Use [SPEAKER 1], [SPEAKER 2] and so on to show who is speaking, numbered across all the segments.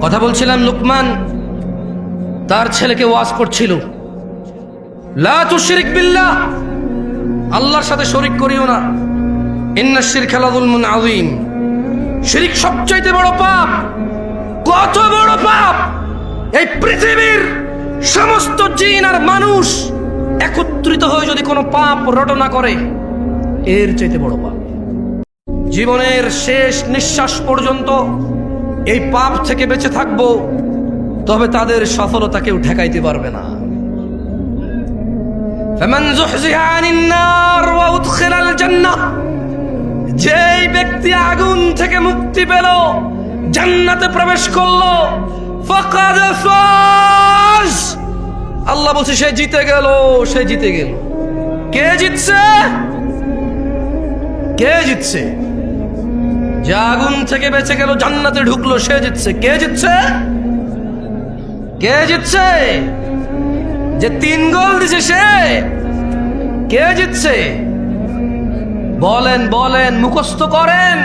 [SPEAKER 1] কথা বলছিলাম, লুকমান তার ছেলেকে ওয়াজ করছিল, লা তুশরিক বিল্লাহ, আল্লাহর সাথে শরীক করিও না। ইন্নাশ শিরকা লাযুলমুন আযীম, শিরক সবচাইতে বড় পাপ। কত বড় পাপ! এই পৃথিবীর সমস্ত জিন আর মানুষ একত্রিত হয়ে যদি কোনো পাপ রটনা করে, এর চাইতে বড় পাপ। জীবনের শেষ নিঃশ্বাস পর্যন্ত এই পাপ থেকে বেঁচে থাকবো, তবে তাদের সফলতা কেউ ঠেকাইতে পারবে না। ফামান যুহজিহা আনিন নার ওয়া উদখিলাল জান্নাহ, যেই ব্যক্তি আগুন থেকে মুক্তি পেল, জান্নাতে প্রবেশ করলো, ফাকাদ ফাজ, আল্লাহ বলছে সে জিতে গেল, সে জিতে গেল। কে জিতছে? কে জিতছে? যে আগুন থেকে বেঁচে গেল, জান্নাতে ঢুকলো, সে জিতছে। কে জিতছে? কে জিতছে? যে 3 গোল দিছে সে। কে জিতছে? বলেন বলেন, মুখস্থ করেন,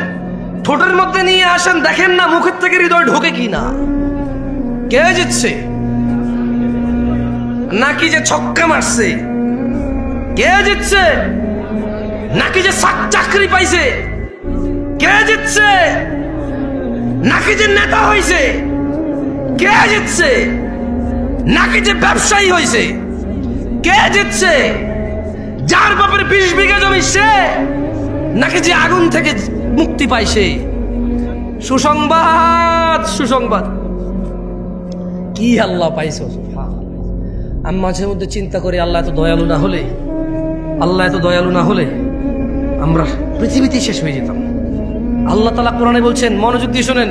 [SPEAKER 1] ঠোঁটের মধ্যে নিয়ে আসেন, দেখেন না মুখের থেকে হৃদয় ঢোকে কিনা। কে জিতছে? নাকি যে ছক্কা মারছে? কে জিতছে? নাকি যে চাকরি পাইছে? কে জিতছে? নাকি যে নেতা হইছে? কে জিতছে? নাকি যে ব্যবসায়ী হইছে? কে জিতছে? যার বাপের 20 বিঘা জমি সে, নাকি যে আগুন থেকে মুক্তি পাইছে? সুসংবাদ, সুসংবাদ। কি আল্লাহ পাইছো! আমি মাঝে মধ্যে চিন্তা করি, আল্লাহ এত দয়ালু না হলে, আল্লাহ এত দয়ালু না হলে আমরা পৃথিবীতেই শেষ হয়ে যেতাম। আল্লাহ তাআলা কোরআনে বলছেন, মনোযোগ দিয়ে শোনেন,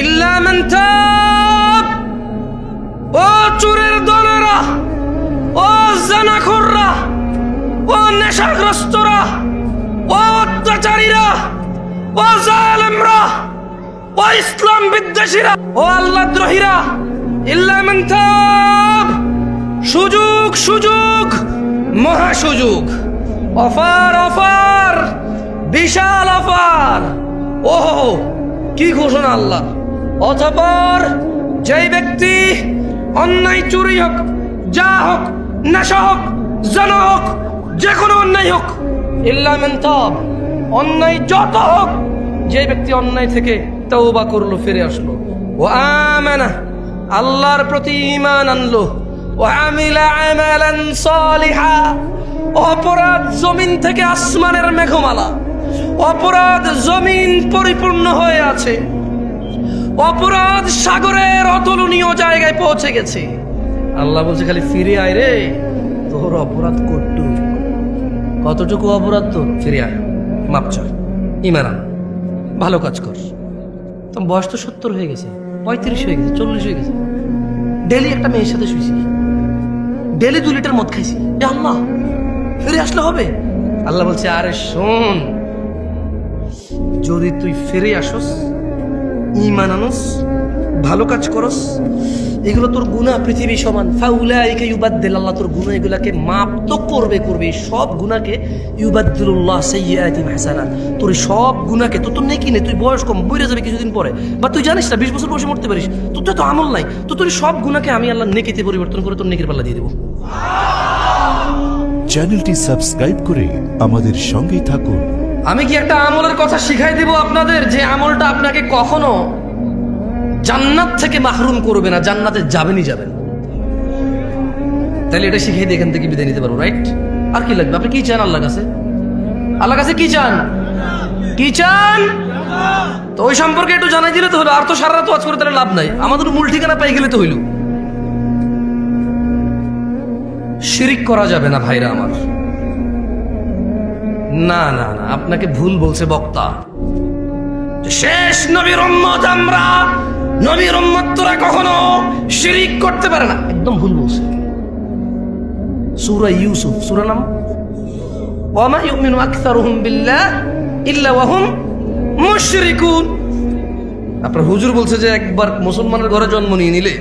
[SPEAKER 1] ইল্লা মান তাব, ও চোরের দলেরা, ও জানাখোররা, ও নেশাগ্রস্তরা, ও অত্যাচারীরা, ও জালেমরা, ও ইসলাম বিদ্বেষীরা, ও আল্লাহদ্রোহীরা, ইল্লা মান তাব, সুযোগ, সুযোগ, মহা সুযোগ, অফার, অফার, বিশাল অফার। ওহো, কি ঘোষণা আল্লাহ! অতঃপর যেই ব্যক্তি অন্যায়, চুরি হোক, যা হোক, নেশা হোক, জানা হোক, যে কোনো অন্যায় হোক, ইল্লা মান তাব, অন্যায় যত হোক, যে ব্যক্তি অন্যায় থেকে তওবা করলো, ফিরে আসলো, ওয়া আমানা, আল্লাহর প্রতি ঈমান আনলো, ওয়া আমিলা আমালান সালিহা, অপরাধ জমিন থেকে আসমানের মেঘমালা, অপরাধ জমিন পরিপূর্ণ হয়ে আছে, অপরাধ সাগরের অতুলনীয় জায়গায় পৌঁছে গেছে। আল্লাহ বলছে, খালি ফিরে আয় রে, তোর অপরাধ কতটুকু অপরাধ তোর, ফিরে আয়, মাপ চার, ঈমান আন, ভালো কাজ কর। তো বয়স তো 70 হয়ে গেছে, 35 হয়ে গেছে, 40 হয়ে গেছে, ডেলি একটা মেয়ের সাথে শুয়েছি, ডেলি 2 লিটার মদ খাইছি, আল্লাহ ফিরে আসলে হবে? আল্লাহ বলছে, আরে শোন, যদি তুই ফিরে আসস, ঈমান আনস, ভালো কাজ করস, এগুলো তোর গুনাহ পৃথিবী সমান, ফাউলাইকা ইউবাদদিল, আল্লাহ তোর গুনাহ এগুলাকে মাপ তো করবে, সব গুনাহকে ইউবাদদিলুল্লাহ সাইয়্যাতিহিম হাসানাত, তোর সব গুনাহকে, তোর নেকি নেই, তুই বয়স কম, মরে যাবে কিছুদিন পরে, বা তুই জানিস না 20 বছর বয়সে মরতে পারিস, তোর তো আমল নাই, তো তোর সব গুনাহকে আমি আল্লাহ নেকিতে পরিবর্তন করে তোর নেকির পাল্লা দিয়ে দেবো।
[SPEAKER 2] চ্যানেলটি সাবস্ক্রাইব করে আমাদের সঙ্গেই থাকুন।
[SPEAKER 1] আমি কি একটা আমলের কথা শিখাই দেব আপনাদের, যে আমলটা আপনাকে কখনো জান্নাত থেকে মাহরুম করবে না, জান্নাতে যাবেনই যাবেন। তাহলে এটা শিখাই দিয়ে এখান থেকে বিদায় নিতে পারবো, রাইট? আর কি লাগবে? আপনি কি চান আল্লাহর কাছে? আল্লাহর কাছে কি চান? কি চান? তো ওই সম্পর্কে একটু জানাই দিলে তো হলো। আর তো সারা রাত ওয়াজ করে তাহলে লাভ নাই, আমাদের মূল ঠিকানা পাই গেলে তো হইল। শিরিক করা যাবে না ভাইরা আমার। না না না, আপনাকে ভুল বলছে বক্তা। শেষ নবীর উম্মত আমরা, নবীর উম্মত তোরা কখনো শিরিক করতে পারে না, একদম ভুল বলছে। সূরা ইউসুফ, সূরা নাম ওয়া মা ইউমিনু আকসারুহুম বিল্লাহ ইল্লা ওয়া হুম মুশরিকুন। আপনার হুজুর বলছে যে একবার মুসলমানের ঘরে জন্ম নিয়ে নিলে,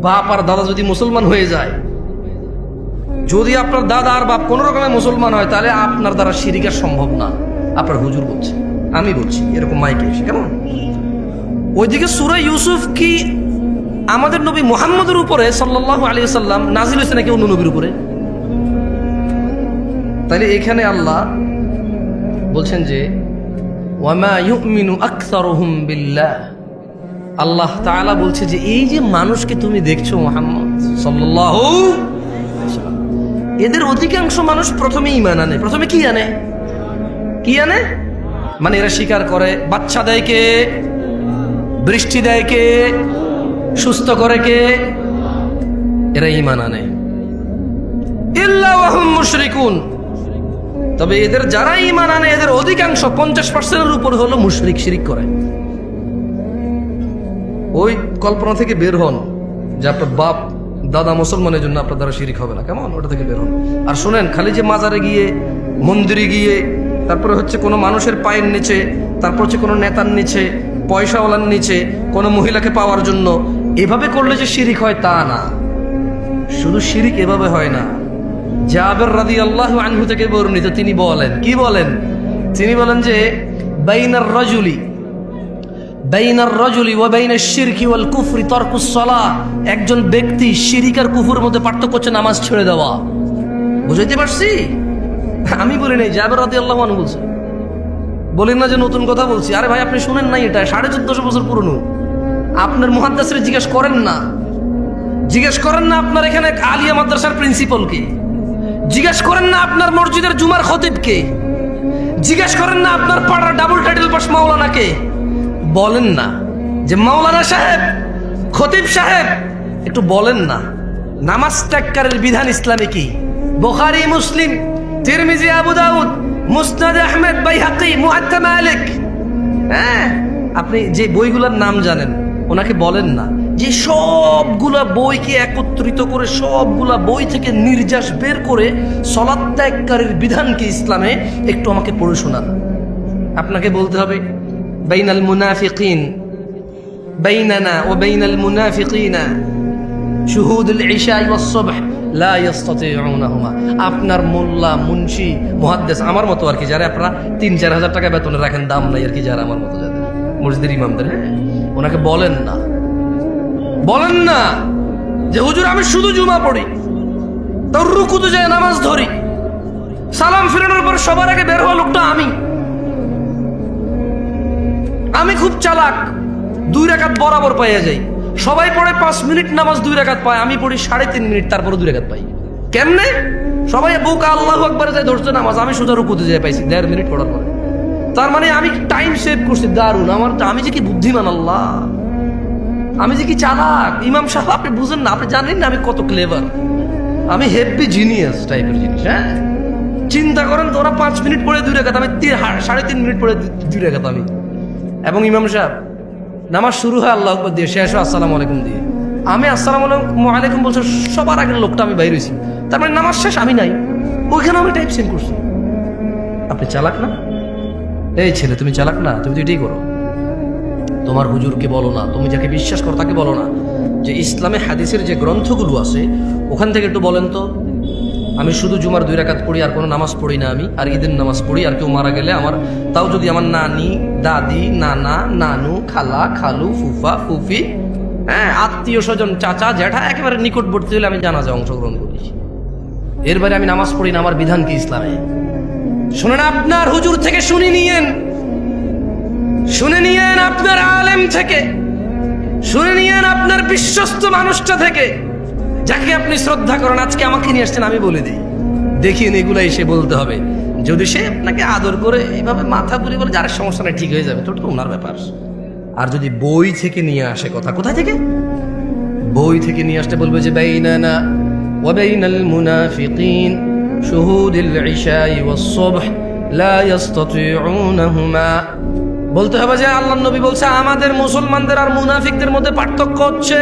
[SPEAKER 1] বাপ আর দাদা যদি মুসলমান হয়ে যায়, যদি আপনার দাদা আর বাপ কোন রকমের মুসলমান হয়, তাহলে আপনার দ্বারা শিরিক আর সম্ভব না। আপনার হুজুর বলছে, আমি বলছি, এরকম মাইকে এসে, কেমন? ওইদিকে সূরা ইউসুফ কি আমাদের নবী মুহাম্মদের উপরে সাল্লাল্লাহু আলাইহি ওয়াসাল্লাম নাজিল হয়েছে নাকি অন্য নবীর উপরে? তাহলে এখানে আল্লাহ বলছেন যে ওয়ামা ইউমিনু আকসারুহুম বিল্লাহ, আল্লাহ তাআলা বলছে যে এই যে মানুষকে তুমি দেখছো মুহাম্মদ সাল্লাল্লাহু আলাইহি ওয়াসাল্লাম, এদের অধিকাংশ মানুষ প্রথমে ঈমান আনে। প্রথমে কি আনে? কি আনে? মানে এরা স্বীকার করে বাচ্চা দেয় কে, বৃষ্টি দেয় কে, সুস্থ করে কে? এরা ঈমান আনে। ইল্লা ওয়াহুম মুশরিকুন, তবে এদের যারা ঈমান আনে এদের অধিকাংশ 50%-এর উপর হলো মুশরিক, শিরিক করে। ওই কল্পনা থেকে বের হন যে আপনার বাপ দাদা মুসলমানের জন্য আপনার দ্বারা শিরিক হবে না, কেমন? ওটা থেকে বের হন। আর শুনেন, খালি যে মাজারে গিয়ে, মন্দিরে গিয়ে, তারপরে হচ্ছে কোনো মানুষের পায়ের নিচে, তারপর হচ্ছে কোনো নেতার নিচে, পয়সাওয়ালার নিচে, কোনো মহিলাকে পাওয়ার জন্য এভাবে করলে যে শিরিক হয় তা না। শুধু শিরিক এভাবে হয় না। জাবের রাদিয়াল্লাহু আনহু থেকে বর্ণিত, তিনি বলেন, কি বলেন? তিনি বলেন যে বাইনার রাজুলি ওয়া বাইনাশ শিরকি ওয়াল কুফরি তারকুস সালাহ, একজন ব্যক্তি শিরিক আর কুফরের মধ্যে পার্থক্য হচ্ছে নামাজ ছেড়ে দেওয়া। বুঝাইতে পারছি? আমি বলি নাই, জাবের রাদিয়াল্লাহু আনহু বলছে। বলেন না যে নতুন কথা বলছি। আরে ভাই, আপনি শুনেন নাই? এটা 1450 বছর পুরনো। আপনার মুহাদ্দিসরে জিজ্ঞেস করেন না, জিজ্ঞেস করেন না আপনার এখানে আলিয়া মাদ্রাসার প্রিন্সিপালকে, জিজ্ঞেস করেন না আপনার মসজিদের জুমার খতিবকে, জিজ্ঞেস করেন না আপনার পাড়ার ডাবল টাইটেল পাস মাওলানাকে। বলেন না যে মাওলানা সাহেব, খতিব সাহেব, একটু বলেন না নামাজ ত্যাগকারীর বিধান ইসলামে কি? বুখারী, মুসলিম, তিরমিজি, আবু দাউদ, মুসনাদ আহমেদ, বাইহাকি, মুআত্তা মালিক। হ্যাঁ, আপনি যে বইগুলোর নাম জানেন ওনাকে বলেন না যে সবগুলা বইকে একত্রিত করে, সবগুলা বই থেকে নির্যাস বের করে সালাত ত্যাগকারীর বিধান কি ইসলামে একটু আমাকে পড়ে শোনান। আপনাকে বলতে হবে বাইনাল মুনাফিকিন, বাইনানা ওয়া বাইনাল মুনাফিকিনা শুহুদুল ইশা ওয়াস সুবহ লা ইস্তাতিউনাহুমা। আপনার মোল্লা, মুন্সি, মুহাদ্দিস আমার মতো আর কি, যারা আপনারা 3-4 হাজার টাকা বেতনে রাখেন, দাম নাই আর কি, যারা আমার মতো যাদের মসজিদের ইমামদের, হ্যাঁ, ওনাকে বলেন না, বলেন না যে হুজুর আমি শুধু জুমা পড়ি, তার রুকুতে যায় নামাজ ধরি, সালাম ফিরানোর পর সবার আগে বের হওয়া লোকটা আমি খুব চালাক, 2 রাকাত বরাবর পাইয়া যাই। সবাই পড়ে 5 মিনিট নামাজ 2 রাকাত পায়, আমি পড়ি 3.5 মিনিট, তারপরে 2 রাকাত পাই। কেমনে? সবাই বুকা আল্লাহু আকবার যায় ধরছে নামাজ, আমি সোজা রুকুতে যাই পাইছি 1.5 মিনিট পড়ার পরে। তার মানে আমি টাইম সেভ করছি, দারুণ। আমি যে কি বুদ্ধিমান, আল্লাহ, আমি যে কি চালাক। ইমাম সাহেব, আপনি বুঝেন না, আপনি জানেন না আমি কত ক্লেভার, আমি হেভি জিনিয়াস টাইপের জিনিস। হ্যাঁ, চিন্তা করেন তো, ওরা 5 মিনিট পড়ে 2 রাকাত, আমি 3.5 মিনিট পড়ে 2 রাকাত আমি। এবং ইমাম সাহেব নামাজ শুরু হয় আল্লাহু আকবার দিয়ে, শেষ হয় আসসালামু আলাইকুম দিয়ে। আমি আসসালামু আলাইকুম বলছি, সবার আগের লোকটা আমি বাইরে হয়েছি, তার মানে নামাজ শেষ, আমি নাই ওইখানে, আমি টাইপ সেন্ড করছি। আপনি চালাক না? এই ছেলে, তুমি চালাক না? তুমি তো এটাই করো। তোমার হুজুরকে বলো না, তুমি যাকে বিশ্বাস করো তাকে বলো না যে ইসলামে হাদিসের যে গ্রন্থগুলো আছে ওখান থেকে একটু বলেন তো, আমি শুধু জুমার 2 রাকাত পড়ি, আর কোনো নামাজ পড়ি না আমি, আর ঈদের নামাজ পড়ি, আর কেউ মারা গেলে আমার, তাও যদি আমার নানি, দাদি, নানা, নানু, খালা, খালু, ফুফা, ফুফি, হ্যাঁ, আত্মীয় স্বজন, চাচা, জ্যাঠা, একেবারে নিকটবর্তী হলে আমি জানাজায় অংশগ্রহণ করি। এর বাইরে আমি নামাজ পড়ি না। আমার বিধান কি ইসলামে? শুনেন, আপনার হুজুর থেকে শুনে নিয়েন, শুনে নিয়েন আপনার আলেম থেকে, শুনে নিয়েন আপনার বিশ্বস্ত মানুষটা থেকে, যাকে আপনি শ্রদ্ধা করেন। আজকে আমাকে নিয়ে আসছেন, আমি বলে দিই, দেখিয়ে এগুলো এসে বলতে হবে। যদি সে আপনাকে আদর করে এইভাবে মাথা ঘুরে বলে যার সমস্যা নেই, ঠিক হয়ে যাবে, তো ওনার ব্যাপার। আর যদি বই থেকে নিয়ে আসে কথা, কোথায় থেকে? বই থেকে নিয়ে আসতে বলবে যে বাইনানা ওয়া বাইনাল মুনাফিকিন শুহুদুল ইশাই ওয়াস সুবহ লা ইস্তাতিউনাহুমা। বলতে হবে যে আল্লাহর নবী বলছে আমাদের মুসলমানদের আর মুনাফিকদের মধ্যে পার্থক্য হচ্ছে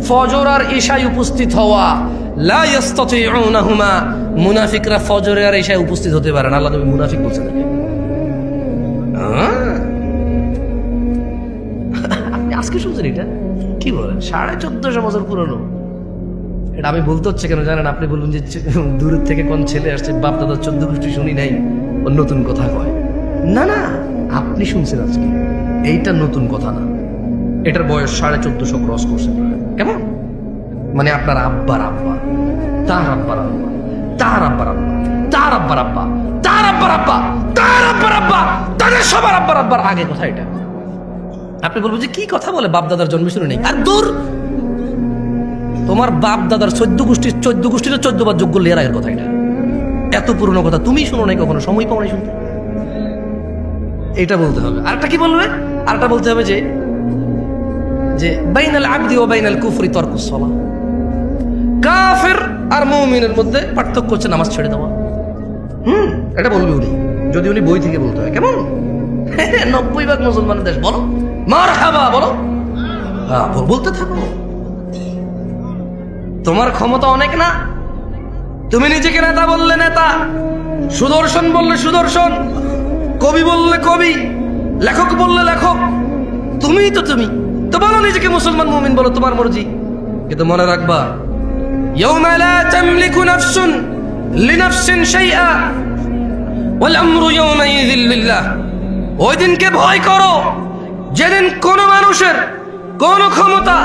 [SPEAKER 1] ফজর আর ইশায় উপস্থিত হওয়া। লা ইস্তাতিউনাহুমা, মুনাফিকরা ফজরে আর ইশায় উপস্থিত হতে পারে না। আল্লাহ নবী মুনাফিক বলছেন। আপনি আজকে শুনছেন এটা? কি বলেন? 1450 বছর পুরনো। এটা আমি বলতে হচ্ছে কেন জানেন? আপনি বলুন যে দূরের থেকে কোন ছেলে আসছে, বাপ দাদা 14 গোষ্ঠী শুনি নাই, ও নতুন কথা কয়। না না, আপনি শুনছেন আজকে, এইটা নতুন কথা না। এটার বয়স 1450 ক্রস করছে। কেমন? মানে আপনার আব্বার আব্বা, তার আব্বার আব্বা, তার আব্বার আব্বা, তার আব্বার আব্বা, তার আব্বার আব্বা, তার আব্বার আব্বা, তাদের সবার আব্বার আব্বার আগে কথা এটা। আপনি বলবেন যে কি কথা বলে, বাপ দাদার জন্ম শুনে নেই। আর দূর, তোমার বাপ দাদার 14 গোষ্ঠীর 14 বার যোগ্য লেয়ার আগের কথা এটা। এত পুরনো কথা তুমি শুনো নাই কখনো, সময় পাও নাই শুনতে। এটা বলতে হবে। আরেকটা কি বলবে? আরেকটা বলতে হবে যে বাইনাল আবদি ওয়া বাইনাল কুফরি তারকুস সালাহ। কাফের আর মুমিনের মধ্যে পার্থক্য হচ্ছে নামাজ ছেড়ে দেওয়া। এটা বলবে উনি, যদি উনি বই থেকে বলতে হয়। কেমন? 90% মুসলমানের দেশ, বলো মারহাবা, বলো বলতে থাকো। তোমার ক্ষমতা অনেক না, তুমি নিজেকে নেতা বললে নেতা, সুদর্শন বললে সুদর্শন, কবি বললে কবি, লেখক বললে লেখক, তুমি তো বলো নিজেকে মুসলমান মুমিন, বলো তোমার মর্জি। কিন্তু মনে রাখবা, ইয়াউমা লা তামলিকু নাফসুন লিনাফসিন শাইআ ওয়াল আমরু ইয়াউমাইযিন লিল্লাহ। ওই দিনকে ভয় করো যেদিন কোন মানুষের কোন ক্ষমতা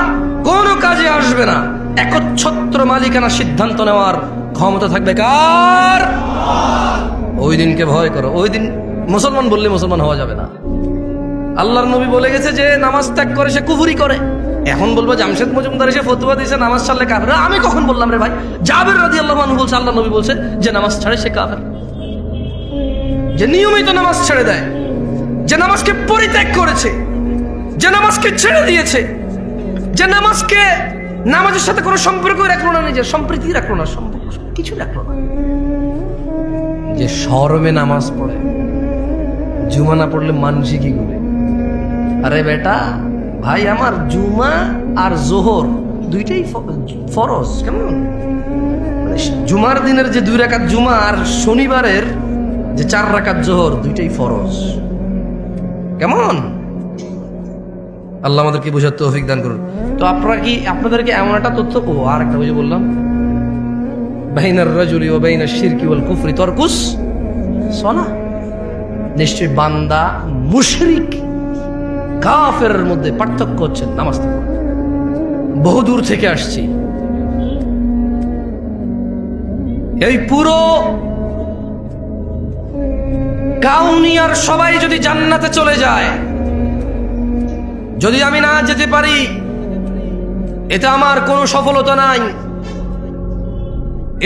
[SPEAKER 1] কোন কাজে আসবে না। একচ্ছত্র মালিকানা সিদ্ধান্ত নেওয়ার ক্ষমতা থাকবে কার? ওই দিনকে ভয় করো। ওই দিন মুসলমান বললে মুসলমান হওয়া যাবে না। আল্লাহর নবী বলে গেছে যে নামাজ ত্যাগ করে সে কুফরি করে। এখন বলবো জামশেদ মজুমদার এসে ফতোয়া দিয়েছে নামাজ ছাড়লে কাফের। আমি কখন বললাম রে ভাই? জাবের রাদিয়াল্লাহু আনহু বলছে আল্লাহর নবী বলছে যে নামাজ ছাড়ে সে কাফের। যে নিয়মিত নামাজ ছেড়ে দেয়, যে নামাজকে পরিত্যাগ করেছে, যে নামাজকে ছেড়ে দিয়েছে, যে নামাজের সাথে কোনো সম্পর্ক রাখলো না, নিজের সম্প্রীতি রাখলো না, সম্পর্ক কিছু রাখলো না, যে শরমে নামাজ পড়ে, জুমা না পড়লে মানসি কি করে? আরে বেটা ভাই আমার, জুমা আর জোহর দুইটাই ফরজ। কেমন? মানে জুমার দিনের যে 2 রাকাত জুমা আর শনিবারের যে 4 রাকাত জোহর, দুইটাই ফরজ। কেমন? আল্লাহ আমাদেরকে বোঝার তৌফিক দান করুন। তো আপনাদেরকে এমন একটা তথ্য, আর একটা বুঝে বললাম, বাইনার রাজুলি ওয়া বাইনাশ শিরকি ওয়াল কুফরি তারকুস সালাহ। নিশ্চয় বান্দা মুশরিক কাফেরের মধ্যে পার্থক্য হচ্ছে নামাজ থেকে। বহু দূর থেকে আসছি, এই পুরো কাউনিয়ার সবাই যদি জান্নাতে চলে যায়, যদি আমি না যেতে পারি, এটা আমার কোনো সফলতা নাই।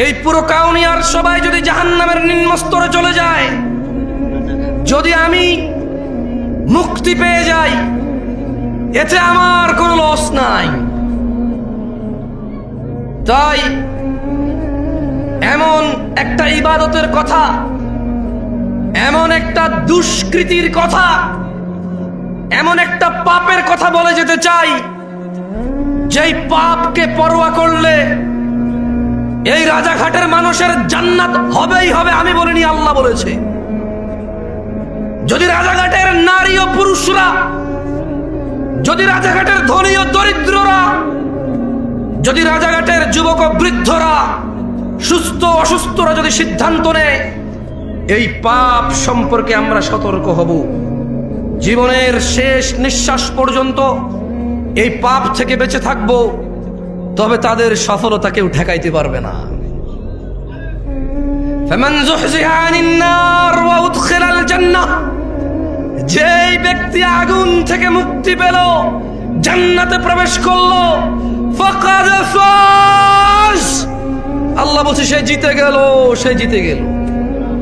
[SPEAKER 1] এই পুরো কাউনিয়ার সবাই যদি জাহান্নামের নিম্ন স্তরে চলে যায়, যদি আমি মুক্তি পেয়ে যাই, এতে আমার কোনো লস নাই। তাই এমন একটা ইবাদতের কথা, এমন একটা দুষ্কৃতির কথা, এমন একটা পাপের কথা বলে যেতে চাই, যেই পাপকে পরোয়া করলে এই রাজাঘাটের মানুষের জান্নাত হবেই হবে। আমি বলিনি, আল্লাহ বলেছে। যদি রাজাঘাটের নারী ও পুরুষরা, যদি রাজাঘাটের ধনী ও দরিদ্ররা, যদি রাজাঘাটের যুবক ও বৃদ্ধরা, সুস্থ অসুস্থরা যদি সিদ্ধান্ত নেয় এই পাপ সম্পর্কে আমরা সতর্ক হব, জীবনের শেষ নিঃশ্বাস পর্যন্ত এই পাপ থেকে বেঁচে থাকব, তবে তাদের সফলতা কেউ ঠেকাইতে পারবে না। ফামান যুহজিহা আনিন নার ওয়া উদখিলাল জান্নাহ, যেই ব্যক্তি আগুন থেকে মুক্তি পেল, জান্নাতে প্রবেশ করলো, ফাকাদ ফাজ, আল্লাহ বলছে সে জিতে গেল, সে জিতে গেল।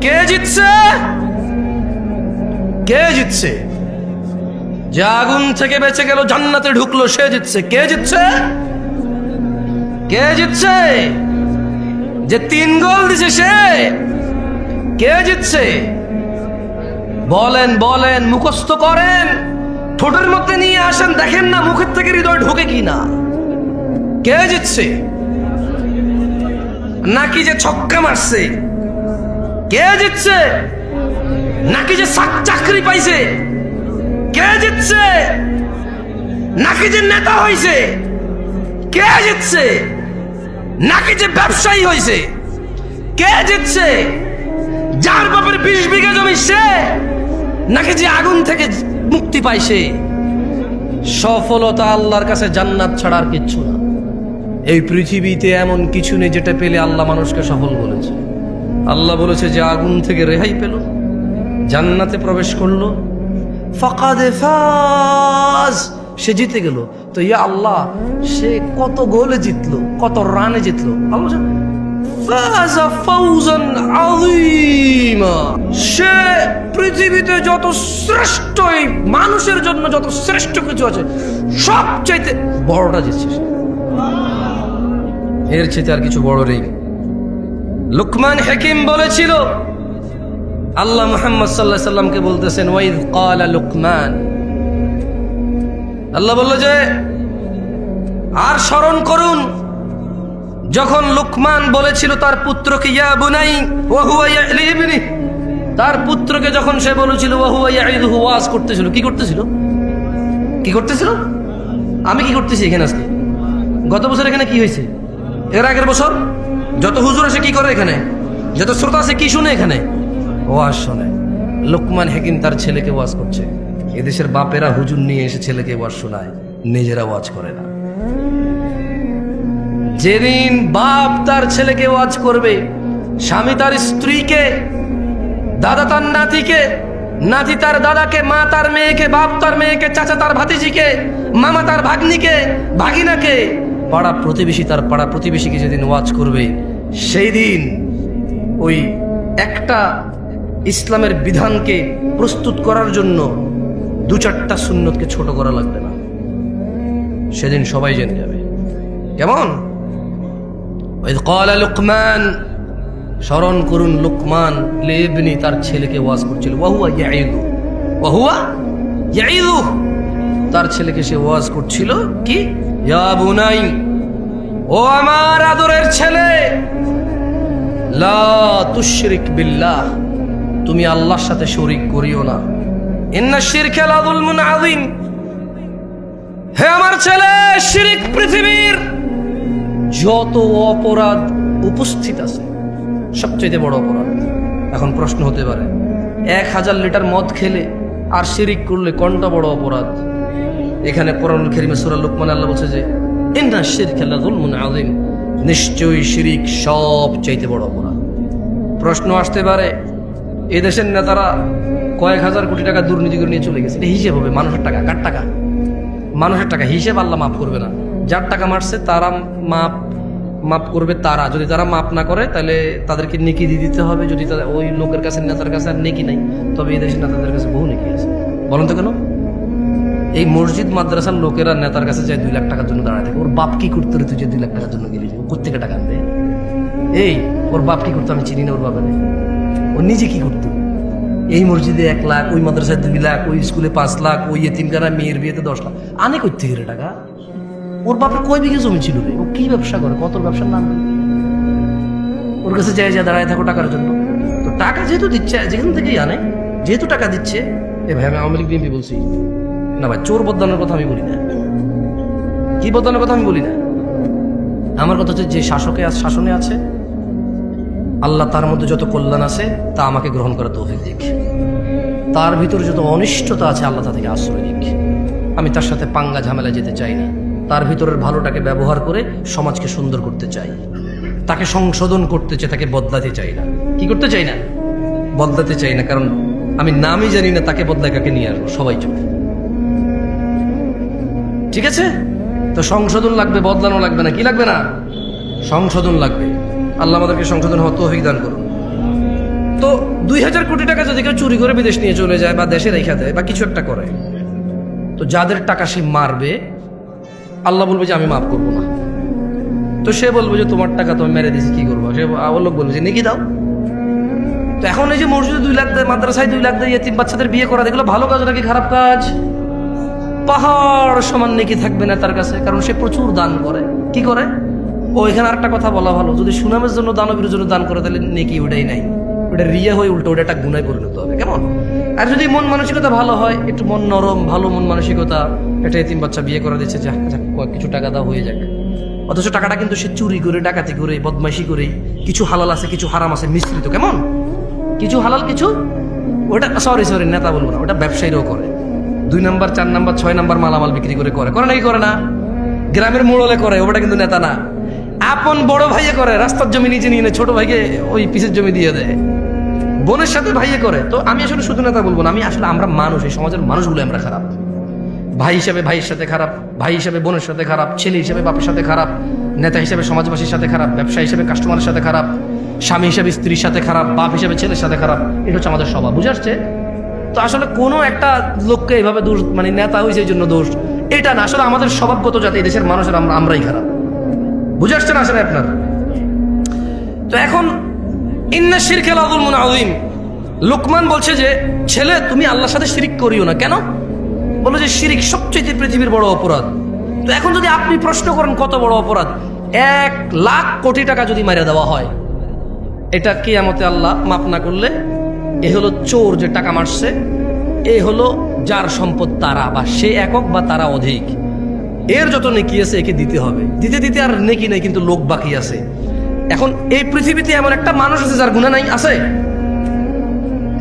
[SPEAKER 1] কে জিতছে? কে জিতছে? যে আগুন থেকে বেঁচে গেল, জান্নাতে ঢুকলো, সে জিতছে। কে জিতছে? কে জিতছে? যে 3 গোল দিছে সে। কে জিতছে? বলেন বলেন, মুখস্থ করেন, ঠোঁটের মধ্যে নিয়ে আসেন, দেখেন না মুখের থেকে হৃদয় ঢোকে কিনা। কে জিতছে? নাকি যে ছক্কা মারছে? কে জিতছে? নাকি যে চাকরি পাইছে? কে জিতছে? নাকি যে নেতা হইছে? কে জিতছে? নাকি যে ব্যবসায়ী হইছে? কে জিতছে? যার বাপের 20 বিঘা জমি সে, নাকি যে আগুন থেকে মুক্তি পাইছে সফলতা আল্লাহর কাছে জান্নাত ছাড়া আর কিচ্ছু না। এই পৃথিবীতে এমন কিছু নেই যেটা পেলে আল্লাহ মানুষকে সফল বলেছে। আল্লাহ বলেছে যে আগুন থেকে রেহাই পেল, জান্নাতে প্রবেশ করলো, ফাকাদে ফাজ, সে জিতে গেল। তো ইয়া আল্লাহ, সে কত গোলে জিতলো, কত রানে জিতলো? আল্লাহ বলছে, ফাজা ফাউজান আযীমা, সে পৃথিবীতে যত শ্রেষ্ঠ, এই মানুষের জন্য যত শ্রেষ্ঠ কিছু আছে সবচাইতে বড়টা জিতছে সে। এর চাইতে আর কিছু বড় নেই। লুকমান হাকিম বলেছিল, আল্লাহ মুহাম্মদ সাল্লাল্লাহু আলাইহি সাল্লামকে বলতেছেন, ওয়াইদ ক্বালা লুকমান, আল্লাহ বলল যে আর স্মরণ করুন যখন লুকমান বলেছিল তার পুত্রকে, ইয়া বুনাই ওয়া হুয়া ইয়ালিবনি, তার পুত্রকে যখন সে বলেছিল ওয়া হুয়া ইয়াইদুহু, ওয়াজ করতেছিল। কি করতেছিল? কি করতেছিল? আমি কি করতেছি এখানে আজকে? গত বছর এখানে কি হয়েছে? এর আগের বছর যত হুজুর আসে কি করে এখানে? যত শ্রোতা আছে কি শুনে এখানে? ওয়াজ শোনে। লুকমান হাকিম তার ছেলেকে ওয়াজ করছে। এদেশের বাপেরা হুজুর নিয়ে এসে ছেলেকে ওয়াজ শোনায়, নিজেরা ওয়াজ করে না। যেদিন বাপ তার ছেলেকে ওয়াজ করবে, স্বামী তার স্ত্রীকে, দাদা তার নাতিকে, নাতি তার দাদাকে, মা তার মেয়েকে, বাপ তার মেয়েকে, চাচা তার ভাতিজিকে, মামা তার ভাগ্নিকে, ভাগিনাকে, পাড়া প্রতিবেশী তার পাড়া প্রতিবেশীকে যেদিন ওয়াজ করবে, সেই দিন ওই একটা ইসলামের বিধানকে প্রস্তুত করার জন্য দু চারটা সুন্নতকে ছোট করা লাগবে না। সেদিন সবাই জেনে যাবে। কেমন? ওয়াইদ ক্বালা লুকমান, স্মরণ করুন লুকমান লিবনি, তার ছেলেকে ওয়াজ করছিল, ওয়া হুয়া ইয়াইদু, ওয়া হুয়া ইয়াইদু, তার ছেলেকে সে ওয়াজ করছিল কি, ইয়া বুনাই, ও আমার আদরের ছেলে, লা তুশরিক বিল্লাহ, তুমি আল্লাহর সাথে শরীক করিও না, ইন্না শিরকা লা যুলমুন আযীম, হে আমার ছেলে, শিরক পৃথিবীর যত অপরাধ উপস্থিত আছে সবচেয়ে বড় অপরাধ। এখন প্রশ্ন হতে পারে, 1000 লিটার মদ খেলে আর শিরিক করলে কোনটা বড় অপরাধ? এখানে কোরআনুল কারীমে সূরা লুকমান আল্লাহ বলছে যে ইন্না শিরকা লা যুলমুন আযীম, নিশ্চয়ই শিরিক সবচেয়ে বড় অপরাধ। প্রশ্ন আসতে পারে, এদেশের নেতারা কয়েক হাজার কোটি টাকা দুর্নীতি করে নিয়ে চলে গেছে, এটা হিসেব হবে? মানুষের টাকা, কার টাকা? মানুষের টাকা, হিসেব আল্লাহ মাফ করবে না। যার টাকা মারছে তারা মাপ করবে তারা, যদি তারা মাপ না করে তাহলে তাদেরকে নেকি দিয়ে দিতে হবে। যদি ওই লোকের কাছে, নেতার কাছে আর নেকি নাই, তবে এই দেশের নেতাদের কাছে বহু নেকি আছে। বলেন তো কেন? এই মসজিদ মাদ্রাসার লোকেরা নেতার কাছে যায় 2 লাখ টাকার জন্য দাঁড়ায় থাকে। ওর বাপ কি করতে রে, তুই যে 2 লাখ টাকার জন্য গেলি, কোথেকে টাকা আনবে? এই ওর বাপ কি করতো আমি চিনি না, ওর বাবা নেই, ও নিজে কি করতো? এই মসজিদে 1 লাখ, ওই মাদ্রাসায় 2 লাখ, ওই স্কুলে 5 লাখ, ওই এতিমখানা মেয়ের বিয়েতে 10 লাখ আনে কোথেকে রে টাকা? ওর বাপের কয় বিঘে জমি ছিল রে? ও কি ব্যবসা করে? কত ব্যবসার নাম? ওর কাছে যায় দাঁড়ায় থাকো টাকার জন্য। তো টাকা যেহেতু দিচ্ছে, যেখান থেকেই আনে, যেহেতু টাকা দিচ্ছে, এ ভাই আমি আওয়ামী লীগ বিএনপি বলছি না ভাই, চোর বদলানোর কথা আমি বলি না, কি বদলানোর কথা আমি বলি না। আমার কথা হচ্ছে যে শাসনে আছে, আল্লাহ তার মধ্যে যত কল্যাণ আছে তা আমাকে গ্রহণ করা তৌফিক দিক। তার ভিতরে যত অনিষ্টতা আছে আল্লাহ তা থেকে আশ্রয় দিক। আমি তার সাথে পাঙ্গা ঝামেলা যেতে চাই না। তার ভিতরের ভালোটাকে ব্যবহার করে সমাজকে সুন্দর করতে চাই, তাকে সংশোধন করতে চাই, তাকে বদলাতে চাই না। কি করতে চাই না? বদলাতে চাই না, কারণ আমি নামই জানি না তাকে বদলায় কাকে নিয়ে আসবো, সবাই চলে। ঠিক আছে? তো সংশোধন লাগবে, বদলানো লাগবে না। কি লাগবে না? সংশোধন লাগবে। আল্লাহ আমাদেরকে সংশোধন হওয়ার তৌফিক দান করুন। তো 2000 কোটি টাকা যদি কেউ চুরি করে বিদেশ নিয়ে চলে যায় বা দেশে রেখে দেয় বা কিছু একটা করে, তো যাদের টাকা সে মারবে আল্লাহ বলবে যে আমি মাফ করবো না। তো সে বলবে যে তোমার টাকা তো আমি মেরে দিয়েছি, কি করবো? সে লোক বলবে যে নেকি দাও। তো এখন এই যে মসজিদে 2 লাখ দেয়, মাদ্রাসায় 2 লাখ দেয়, এতিম বাচ্চাদের বিয়ে করা, দেখলো ভালো কাজ নাকি খারাপ কাজ? পাহাড় সমান নেকি থাকবে না তার কাছে, কারণ সে প্রচুর দান করে। কি করে? ও এখানে আরেকটা কথা বলা ভালো, যদি সুনামের জন্য, দানবীর জন্য দান করে তাহলে নেকি ওটাই নাই, ওটা রিয়া হয়ে উল্টো ওটা একটা গুনায় পরিণত হবে। কেমন? আর যদি মন মানসিকতা ভালো হয়, একটু মন নরম, ভালো মন মানসিকতা, এটা এতিম বাচ্চা বিয়ে করা দিচ্ছে, যা কিছু টাকা দাও হয়ে যাক। অথচ টাকাটা কিন্তু সে চুরি করে, ডাকাতি করে, বদমাইশি করে, কিছু হালাল আছে কিছু হারাম আছে মিশ্রিত। কেমন? কিছু হালাল কিছু, ওটা সরি নেতা বলবো না, ওটা ব্যবসায়ীরাও করে। 2 নাম্বার 4 নাম্বার 6 নাম্বার মালামাল বিক্রি করে করে নাকি করে না? গ্রামের মোড়লে করে, ওটা কিন্তু নেতা না। আপন বড় ভাইয়ে করে, রাস্তার জমি নিজে নিয়ে ছোট ভাইকে ওই পিসের জমি দিয়ে দেয়। বোনের সাথে ভাইয়ে করে। তো আমি আসলে শুধু নেতা বলবো না, আমি আসলে আমরা মানুষ, এই সমাজের মানুষগুলো আমরা খারাপ। ভাই হিসাবে ভাইয়ের সাথে খারাপ, ভাই হিসাবে বোনের সাথে খারাপ, ছেলে হিসাবে বাপের সাথে খারাপ, নেতা হিসাবে সমাজবাসীর সাথে খারাপ, ব্যবসা হিসাবে কাস্টমারের সাথে খারাপ, স্বামী হিসাবে স্ত্রীর সাথে খারাপ, বাপ হিসাবে ছেলের সাথে খারাপ। এটা হচ্ছে আমাদের স্বভাব, বুঝে আসছে? তো আসলে কোনো একটা লোককে এইভাবে দোষ, মানে নেতা হয়েছে এই জন্য দোষ, এটা না। আসলে আমাদের স্বভাবগত যাতে এই দেশের মানুষের আমরাই খারাপ, বুঝে আসছে না আসলে আপনার? তো এখন ইন্না শিরকা লাযুলমুন আযীম, লোকমান বলছে যে ছেলে তুমি আল্লাহর সাথে শিরিক করিও না। কেন? বলো যে শিরিক সবচেয়ে পৃথিবীর বড় অপরাধ। তো এখন যদি আপনি প্রশ্ন করেন কত বড় অপরাধ, 1,00,000 কোটি টাকা যদি মাইরা দেওয়া হয়, এটা কিয়ামতে আল্লাহ মাফ না করলে, এ হলো চোর যে টাকা মারছে, এ হলো যার সম্পদ তারা, বা সে একক বা তারা অধিক, এর যত নেকি আছে একে দিতে হবে। দিতে দিতে আর নেকি নেই, কিন্তু লোক বাকি আছে। এখন এই পৃথিবীতে এমন একটা মানুষ আছে যার গুনাহ নাই? আছে?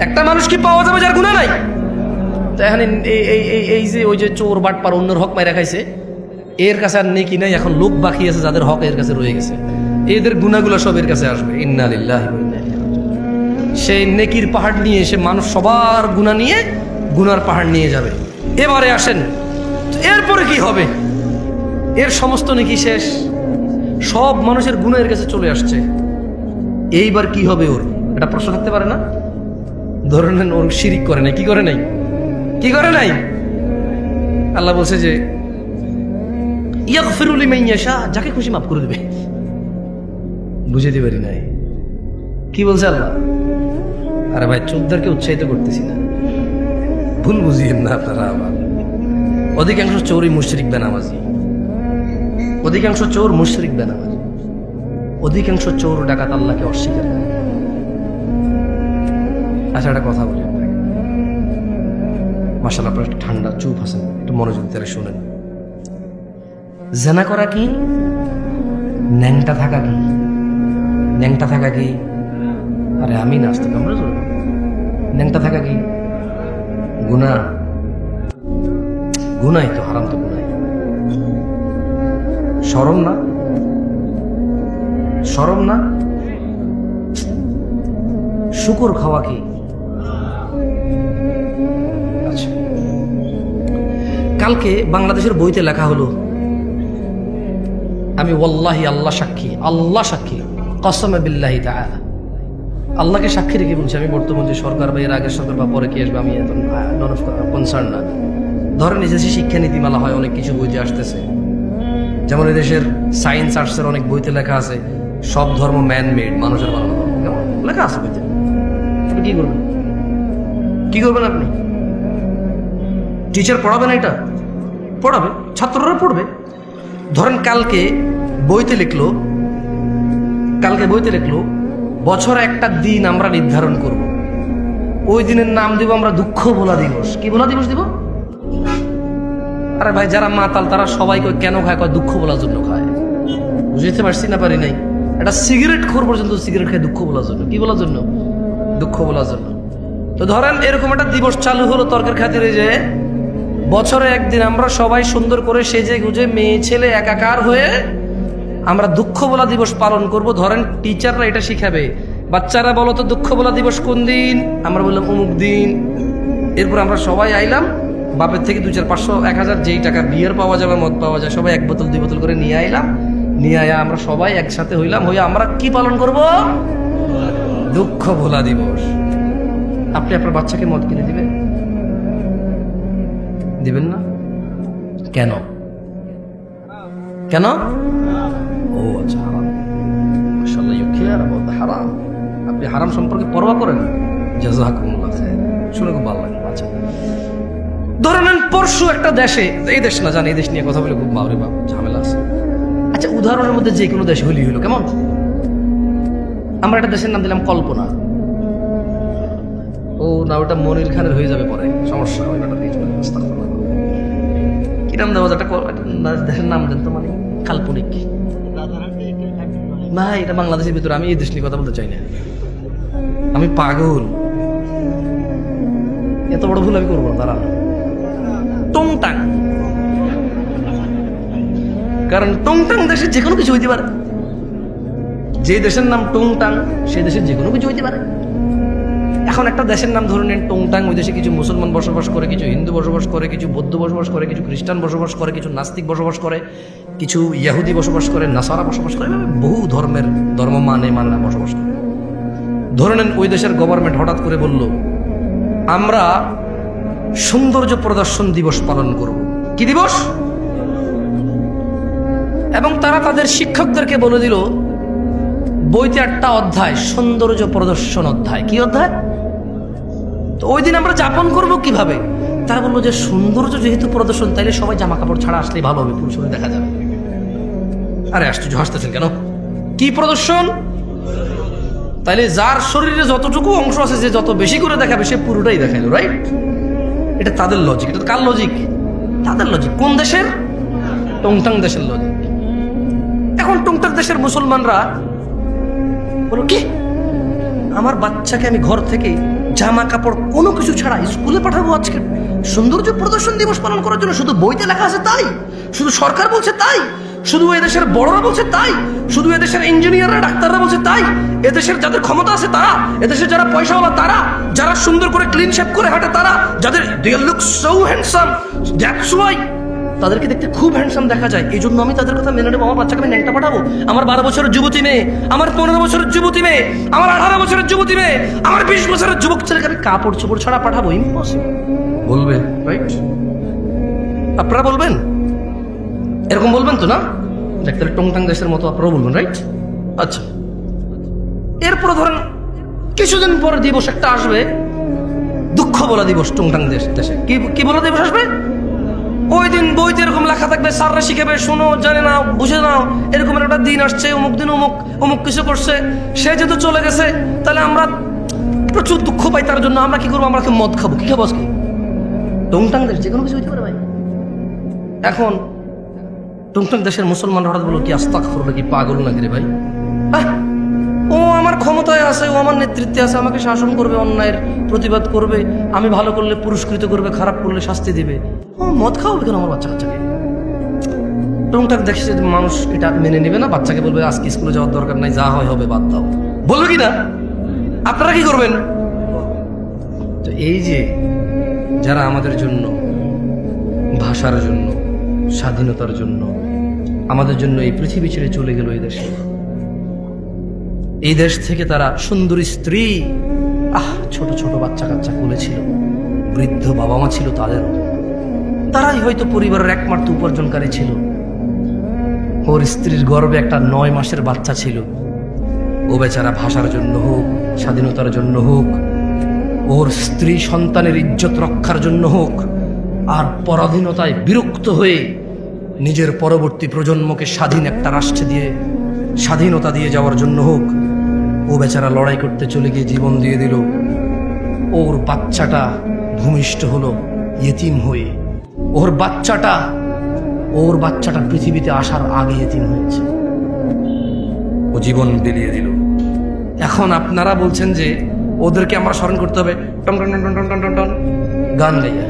[SPEAKER 1] একটা মানুষ কি পাওয়া যাবে যার গুনাহ নাই? তো এখন এই যে ওই যে চোর বাটপার অন্যের হক মাইরা খাইছে, এর কাছে আর নেকি নাই, এখন লোক বাকি আছে যাদের হক এর কাছে রয়ে গেছে, এদের গুনাহগুলো সব এর কাছে আসবে। ইন্না লিল্লাহি ওয়া ইন্না ইলাইহি রাজিউন। সেই নেকির পাহাড় নিয়ে এসে মানুষ সবার গুনাহ নিয়ে গুনার পাহাড় নিয়ে যাবে। এবারে আসেন, এরপরে কি হবে? এর সমস্ত নেকি শেষ, সব মানুষের গুনাহ এর কাছে চলে আসছে, এইবার কি হবে ওর? এটা প্রশ্ন থাকতে পারে না? ধরে নেন ওর শিরিক করে নাই, কি করে নাই? কি করে নাই? আল্লাহ বলছে যে ইয়াগফিরু লিমান ইয়াশা, যাকে খুশি মাফ করে দেবে। বুঝাতে পারি নাই কি বলছে আল্লাহ? আরে ভাই, চোরদেরকে উৎসাহিত করতেছি না, ভুল বুঝিয়েন না আপনারা। আবার অধিকাংশ চোরই মুশরিক বেনামাজি, অধিকাংশ চোর মুশরিক বেনামাজি, অধিকাংশ চোর ডাকাত আল্লাহকে অস্বীকার করে। আচ্ছা, একটা কথা বলি আপনাকে, মাশাআল্লাহ আপনারা একটু ঠান্ডা চুপ আছেন, একটু মনোযোগ দিয়ে শোনেন। জেনা করা কি? ন্যাংটা থাকা কি? ন্যাংটা থাকা কি? আরে আমি নাস্তিক, আমরা ন্যাংটা থাকা কি? গুনাহ। গুনাই তো, হারাম তো গুনাই। শরম না? শরম না? শুকর খাওয়া কি? আচ্ছা, কালকে বাংলাদেশের বইতে লেখা হলো, আমি ওয়াল্লাহি, আল্লাহ সাক্ষী, আল্লাহ সাক্ষী, কসমে বিল্লাহি তাআলা, আল্লাহকে সাক্ষী রেখে বলছি, আমি বর্তমান যে সরকার বা এর আগের সরকার বা পরে কি আসবে আমি এত নট অফ কনসার্ন না। ধরেন এই যে শিক্ষা নীতিমালা হয়, অনেক কিছু বইতে আসতেছে, যেমন এদেশের সায়েন্স আর্টসের অনেক বইতে লেখা আছে সব ধর্ম ম্যান মেড, মানুষের বানানো ধর্ম, কেমন লেখা আছে বইতে। আপনি কি করবেন? কি করবেন আপনি? টিচার পড়াবে না? এটা পড়াবে, ছাত্ররা পড়বে। ধরেন কালকে বইতে লিখলো, বছরে একটা দিন আমরা নির্ধারণ করব, ওই দিনের নাম দিব আমরা দুঃখ ভোলা দিবস। কি ভোলা দিবস দিব? আরে ভাই, যারা মাতাল তারা সবাই কেন খায়? দুঃখ ভোলার জন্য খায়। বুঝতে পারছি না? পারি নাই? একটা সিগারেট খোর পর্যন্ত সিগারেট খায় দুঃখ ভোলার জন্য। কি বলার জন্য? দুঃখ ভোলার জন্য। তো ধরেন এরকম একটা দিবস চালু হলো তর্কের খাতিরে, যে বছরে একদিন আমরা সবাই সুন্দর করে সেজে গুজে মেয়ে ছেলে একাকার হয়ে আমরা দুঃখ ভোলা দিবস পালন করব। ধরেন টিচাররা এটা শিখাবে, বাচ্চারা বলো তো দুঃখ ভোলা দিবস কোন দিন? আমরা বললাম অমুক দিন। এরপর আমরা সবাই আইলাম, বাপের থেকে 200, 500, 1000 যেই টাকা বিয়ার পাওয়া যাবে, মদ পাওয়া যায়, সবাই 1 বোতল 2 বোতল করে নিয়ে আইলাম। নিয়ে আয়া আমরা সবাই একসাথে হইলাম, হয়ে আমরা কি পালন করব? দুঃখ ভোলা দিবস। আপনি আপনার বাচ্চাকে মদ কিনে দিবেন? দিবেন না? কেন? কেন? ও আচ্ছা, হারাম। মাশাআল্লাহ, ইউ কেয়ার অ্যাবাউট দ্য হারাম। আপনি হারাম সম্পর্কে পরোয়া করেন। জাযাকুমুল্লাহ খায়র। শুনে খুব ভালো লাগলো। আচ্ছা, ধরে নেন পরশু একটা দেশে, এই দেশ না জানি, এই দেশ নিয়ে কথা বলে খুব বাবরে বাপ ঝামেলা আছে। আচ্ছা, উদাহরণের মধ্যে যে কোনো দেশ হইলেই হইলো, কেমন? আমরা একটা দেশের নাম দিলাম কল্পনা। ও না, ওটা মনির খানের হয়ে যাবে পরে, সমস্যা। কি নাম দেওয়া? একটা দেশের নাম দেন তো, মানে কাল্পনিক। ভাই, এটা বাংলাদেশের ভিতরে, আমি এই দেশ নিয়ে কথা বলতে চাই না, আমি পাগল। এত বড় ভুল আমি করবো না, দাঁড়ান। টংটাং। কারণ টংটাং দেশে যে কোনো কিছু হইতে পারে। যে দেশের নাম টংটাং সেই দেশে যে কোনো কিছু হইতে পারে। এখন একটা দেশের নাম ধরে নেন টংটাং, ওই দেশে কিছু মুসলমান বসবাস করে, কিছু হিন্দু বসবাস করে, কিছু বৌদ্ধ বসবাস করে, কিছু খ্রিস্টান বসবাস করে, কিছু নাস্তিক বসবাস করে, কিছু ইহুদি বসবাস করে, নাসারা বসবাস করে, বহু ধর্মের ধর্ম মানে না বসবাস করে। ধরে নেন ওই দেশের গভর্নমেন্ট হঠাৎ করে বলল আমরা সৌন্দর্য প্রদর্শন দিবস পালন করব। কি দিবস? এবং তারা তাদের শিক্ষকদেরকে বলে দিল বইতে একটা অধ্যায় সৌন্দর্য প্রদর্শন অধ্যায়। কি অধ্যায়? তো ওই দিন আমরা যাপন করব কিভাবে? তারা বললো যে সৌন্দর্য যেহেতু প্রদর্শন, তাইলে সবাই জামা কাপড় ছাড়া আসলেই ভালো হবে, পুরুষ হলে দেখা যাবে। আরে আশ্চর্য, হাসতেছেন কেন? কি প্রদর্শন? তাইলে যার শরীরে যতটুকু অংশ আছে, যে যত বেশি করে দেখাবে সে পুরোটাই দেখাইলো, রাইট? এটা তাদের লজিক। এটা কার লজিক? তাদের লজিক। কোন দেশের? টংটাং দেশের লজিক। এখন টংটাং দেশের মুসলমানরা বলো কি, আমার বাচ্চাকে আমি ঘর থেকে জামা কাপড় কোনো কিছু ছাড়া স্কুলে পাঠাবো আজকে সৌন্দর্য প্রদর্শন দিবস পালন করার জন্য? শুধু বইতে লেখা আছে তাই? শুধু সরকার বলছে তাই? শুধু এদেশের বড়রা বলছে তাই? শুধু এদেশের ইঞ্জিনিয়াররা ডাক্তাররা বলছে তাই? এদেশের যাদের ক্ষমতা আছে তারা, এদেশের যারা পয়সাওয়ালা তারা, যারা সুন্দর করে ক্লিন শেপ করে হাঁটে তারা, যাদের they look so handsome, that's why তাদেরকে দেখতে খুব হ্যান্ডসাম দেখা যায়। এই জন্য আমি তাদের কথা মেনে নেবো। আমার বাচ্চাকে আমি ন্যাংটা পাঠাবো? আমার 12 বছরের যুবতী মেয়ে, আমার 15 বছরের যুবতী মেয়ে, আমার 18 বছরের যুবতী মেয়ে, আমার 20 বছরের যুবক ছেলেকে আমি কাপড় চোপড় ছাড়া পাঠাবো? ইম্পসিবল। বলবেন, রাইট? আপনারা বলবেন? এরকম বলবেন তো না? দেখতে টংটাং দেশের মতো আপনারাও বলবেন, রাইট? আচ্ছা, এরপর ধরেন কিছুদিন পরে দিবস একটা আসবে, দুঃখ বলা দিবস। টংটাং দেশে কি বলা দিবস আসবে? ওই দিন বইতে এরকম লেখা থাকবে, স্যাররা শিখাবে, শোনো, জানে না, বুঝে নাও, এরকম একটা দিন আসছে, অমুক দিন অমুক কিছু করছে, সে যেহেতু চলে গেছে, তাহলে আমরা প্রচুর দুঃখ পাই তার জন্য। আমরা কি করবো? আমরা মদ খাবো। কি খাবো আজকে? টংটাং দেশ যে কোনো কিছু হইতে পারে ভাই। এখন টংটাং দেশের মুসলমানরা হঠাৎ বলো কি আস্তাগফিরুল্লাহ, কি পাগল নাকি রে ভাই? ও আমার ক্ষমতায় আছে, ও আমার নেতৃত্বে আছে, আমাকে শাসন করবে, অন্যায়ের প্রতিবাদ করবে, আমি ভালো করলে পুরস্কৃত করবে, খারাপ করলে শাস্তি দিবে। ও মদ খাওয়াবে কেন আমার বাচ্চা কাচ্চাকে? টংটাং দেখছে মানুষ এটা মেনে নেবে না, বাচ্চাকে বলবে আজকে স্কুলে যাওয়ার দরকার নাই, যা হয় হবে, বাদ দাও। বলবে কি না? আপনারা কি করবেন? তো এই যে যারা আমাদের জন্য, ভাষার জন্য, স্বাধীনতার জন্য, আমাদের জন্য এই পৃথিবী ছেড়ে চলে গেল, এই দেশ থেকে তারা সুন্দরী স্ত্রী, ছোট ছোট বাচ্চা কাচ্চা কোলে ছিল, বৃদ্ধ বাবা মা ছিল তাদেরও, তারাই হয়তো পরিবারের একমাত্র উপার্জনকারী ছিল। ওর স্ত্রীর গর্ভে একটা 9 মাসের বাচ্চা ছিল। ও বেচারা ভাষার জন্য হোক, স্বাধীনতার জন্য হোক, ওর স্ত্রী সন্তানের ইজ্জত রক্ষার জন্য হোক, আর পরাধীনতায় বিরক্ত হয়ে নিজের পরবর্তী প্রজন্মকে স্বাধীন একটা রাষ্ট্রে দিয়ে স্বাধীনতা দিয়ে যাওয়ার জন্য হোক, ও বেচারা লড়াই করতে চলে গিয়ে জীবন দিয়ে দিল। ওর বাচ্চাটা ভূমিষ্ঠ হলো ইয়েতিম হয়ে। ওর বাচ্চাটা পৃথিবীতে আসার আগে ইয়েতিম হয়েছে, ও জীবন বিলিয়ে দিল। এখন আপনারা বলছেন যে ওদেরকে আমরা স্মরণ করতে হবে টন টন টন টন টন টন গান গাইয়া।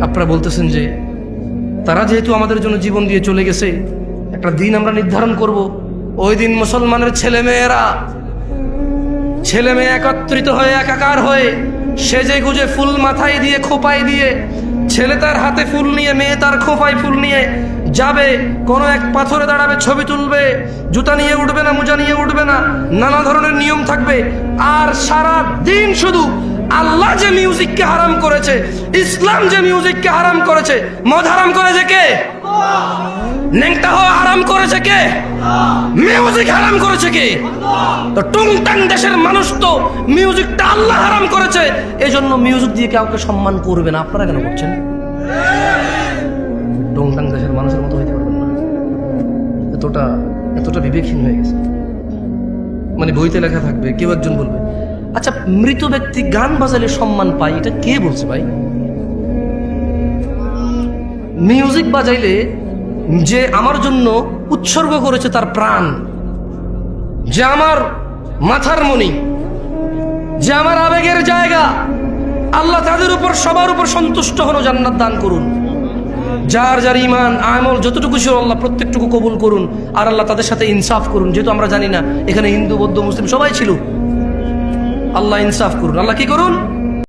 [SPEAKER 1] আপনারা বলতেছেন যে তারা যেহেতু আমাদের জন্য জীবন দিয়ে চলে গেছে, একটা দিন আমরা নির্ধারণ করব, ওই দিন মুসলমানের ছেলে মেয়ে একত্রিত হয়ে একাকার হয়ে সেজে গুজে ফুল মাথায় দিয়ে খোপায় দিয়ে, ছেলে তার হাতে ফুল নিয়ে, মেয়ে তার খোপায় ফুল নিয়ে যাবে, কোনো এক পাথরে দাঁড়াবে, ছবি তুলবে, জুতা নিয়ে উঠবে না, মোজা নিয়ে উঠবে না, নানা ধরনের নিয়ম থাকবে। আর সারা দিন শুধু আল্লাহ যে মিউজিককে হারাম করেছে, ইসলাম যে মিউজিককে হারাম করেছে, মদ হারাম করেছে কে? ন্যাংটা হওয়া হারাম করেছে কে? মিউজিক হারাম করেছে কে? তো টংটাং দেশের মানুষ তো মিউজিকটা আল্লাহ হারাম করেছে, এজন্য মিউজিক দিয়ে কাউকে সম্মান করবে না। আপনারা কেন করছেন? টংটাং দেশের মানুষের মতো হইতে পারবেন না। এতটা বিবেকহীন হয়ে গেছে। মানে বইতে লেখা থাকবে, কেউ একজন বলবে আচ্ছা মৃত ব্যক্তি গান বাজালে সম্মান পায়, এটা কে বলছে ভাই? মিউজিক বাজাইলে যে আমার জন্য উৎসর্গ করেছে তার প্রাণ, যে আমার মাথার মণি, যে আমার আবেগের জায়গা, আল্লাহ তাদের উপর সবার উপর সন্তুষ্ট হন, জান্নাত দান করুন। যার যার ইমান আমল যতটুকু ছিল আল্লাহ প্রত্যেকটুকু কবুল করুন। আর আল্লাহ তাদের সাথে ইনসাফ করুন, যেহেতু আমরা জানি না এখানে হিন্দু বৌদ্ধ মুসলিম সবাই ছিল। আল্লাহ ইনসাফ করুন, আল্লাহ কি করুন?